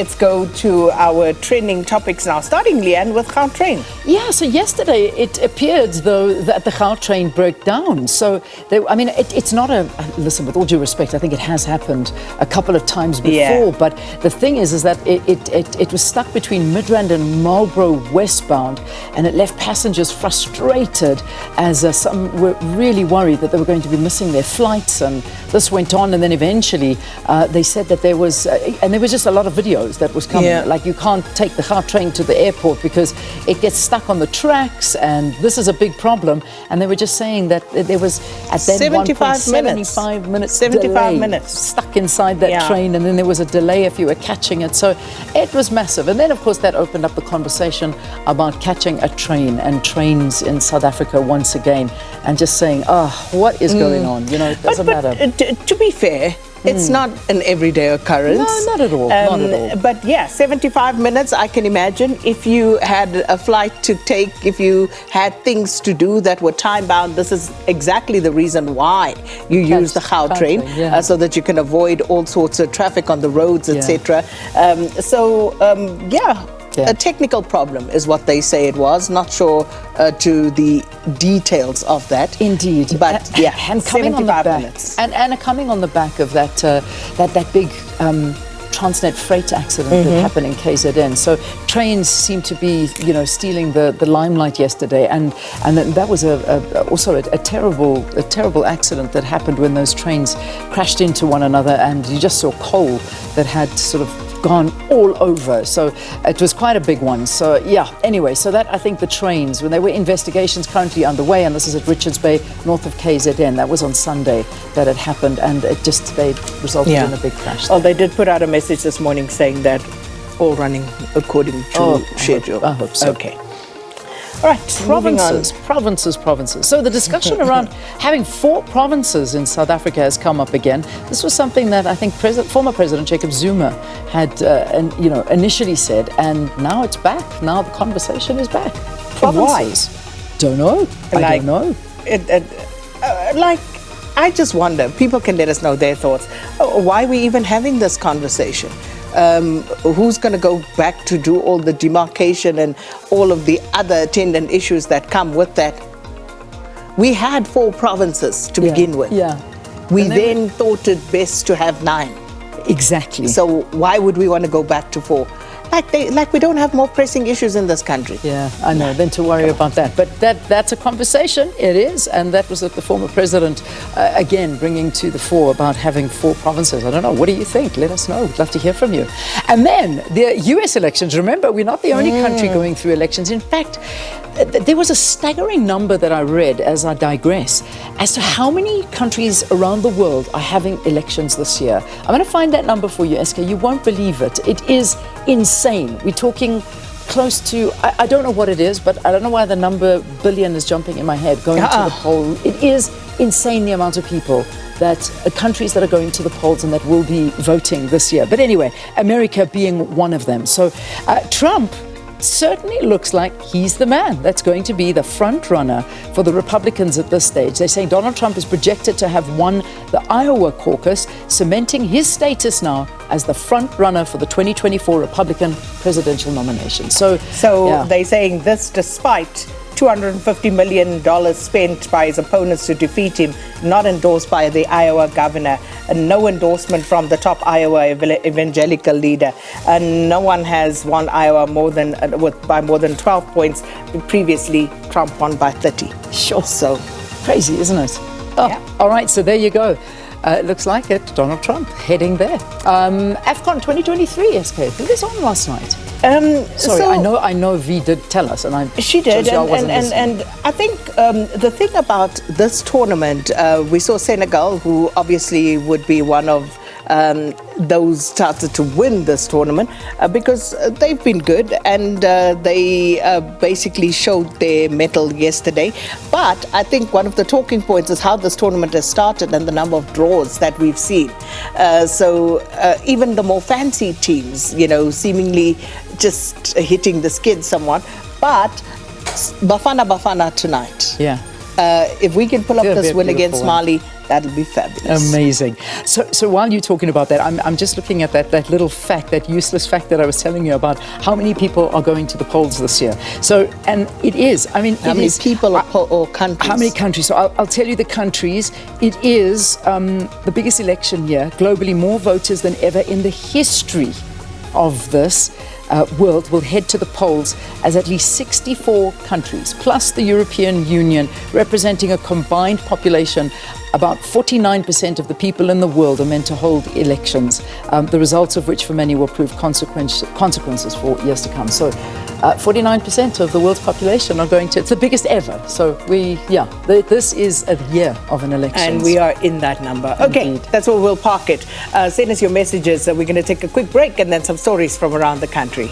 Let's go to our trending topics now, starting, Leanne, with Gautrain. Yeah, so yesterday it appeared, though, that the Gautrain broke down. So, it's not listen, with all due respect, I think it has happened a couple of times before, but the thing is that it was stuck between Midrand and Marlborough westbound, and it left passengers frustrated as some were really worried that they were going to be missing their flights, and this went on, and then eventually they said that there was just a lot of videos that was coming. Yeah. Like, you can't take the Gautrain to the airport because it gets stuck on the tracks, and this is a big problem. And they were just saying that there was at that 75 minutes. 75 minutes stuck inside that train, and then there was a delay if you were catching it. So it was massive. And then, of course, that opened up the conversation about catching a train and trains in South Africa once again, and just saying, what is going on? You know, it doesn't matter. To be fair, it's not an everyday occurrence. No, not at all. Not at all. But yeah, 75 minutes, I can imagine. If you had a flight to take, if you had things to do that were time-bound, this is exactly the reason why you use the Gautrain, so that you can avoid all sorts of traffic on the roads, etc. A technical problem is what they say it was. Not sure to the details of that. Indeed, but and coming on the back, and coming on the back of that big Transnet freight accident that happened in KZN. So trains seem to be, stealing the limelight yesterday, and that was also a terrible accident that happened when those trains crashed into one another, and you just saw coal that had sort of gone all over. So it was quite a big one. So anyway, so that, I think, the trains, when there were investigations currently underway, and this is at Richards Bay, north of KZN, that was on Sunday that it happened, and they resulted in a big crash. Oh, they did put out a message this morning saying that all running according to schedule. I hope so. Okay. All right, Provinces. So the discussion around having 4 provinces in South Africa has come up again. This was something that I think former President Jacob Zuma had, initially said, and now it's back. Now the conversation is back. Provinces. Why? Don't know. I don't know. I just wonder. People can let us know their thoughts. Why are we even having this conversation? Who's going to go back to do all the demarcation and all of the other attendant issues that come with that? We had 4 provinces to begin with. We then thought it best to have 9. Exactly. So why would we want to go back to 4? Like we don't have more pressing issues in this country. Yeah, I know, than to worry about that. But that's a conversation, it is, and that was what the former president, again, bringing to the fore about having 4 provinces. I don't know, what do you think? Let us know, we'd love to hear from you. And then, the US elections. Remember, we're not the only country going through elections. In fact, there was a staggering number that I read, as I digress, as to how many countries around the world are having elections this year. I'm going to find that number for you, SK. You won't believe it. It is insane. We're talking close to, I don't know what it is, but I don't know why the number billion is jumping in my head, going to the poll. It is insane, the amount of people countries that are going to the polls and that will be voting this year. But anyway, America being one of them. So Trump certainly looks like he's the man that's going to be the front runner for the Republicans at this stage. They're saying Donald Trump is projected to have won the Iowa caucus, cementing his status now as the front runner for the 2024 Republican presidential nomination. So they're saying this despite $250 million spent by his opponents to defeat him, not endorsed by the Iowa governor, and no endorsement from the top Iowa evangelical leader. And no one has won Iowa by more than 12 points. Previously, Trump won by 30. Sure. So crazy, isn't it? All right, so there you go. It looks like it. Donald Trump heading there. AFCON 2023, SK. Who was on last night? I know V did tell us, and she did, and I think the thing about this tournament, we saw Senegal, who obviously would be one of those started to win this tournament because they've been good, and they basically showed their mettle yesterday. But I think one of the talking points is how this tournament has started and the number of draws that we've seen. So even the more fancy teams, seemingly just hitting the skid somewhat. But Bafana tonight. Yeah. If we can pull up It'll be this a win against beautiful one. Mali, that'll be fabulous. Amazing. So while you're talking about that, I'm just looking at that little fact, that useless fact that I was telling you about, how many people are going to the polls this year. So, and it is, I mean, How many people or countries? How many countries? So I'll tell you the countries. It is the biggest election year, globally, more voters than ever in the history of this world will head to the polls, as at least 64 countries, plus the European Union, representing a combined population. About 49% of the people in the world are meant to hold elections, the results of which for many will prove consequences for years to come. So 49% of the world's population are going to, it's the biggest ever. So this is a year of an election. And we are in that number. Okay, Indeed. that's where we'll park it. Send us your messages. We're going to take a quick break and then some stories from around the country.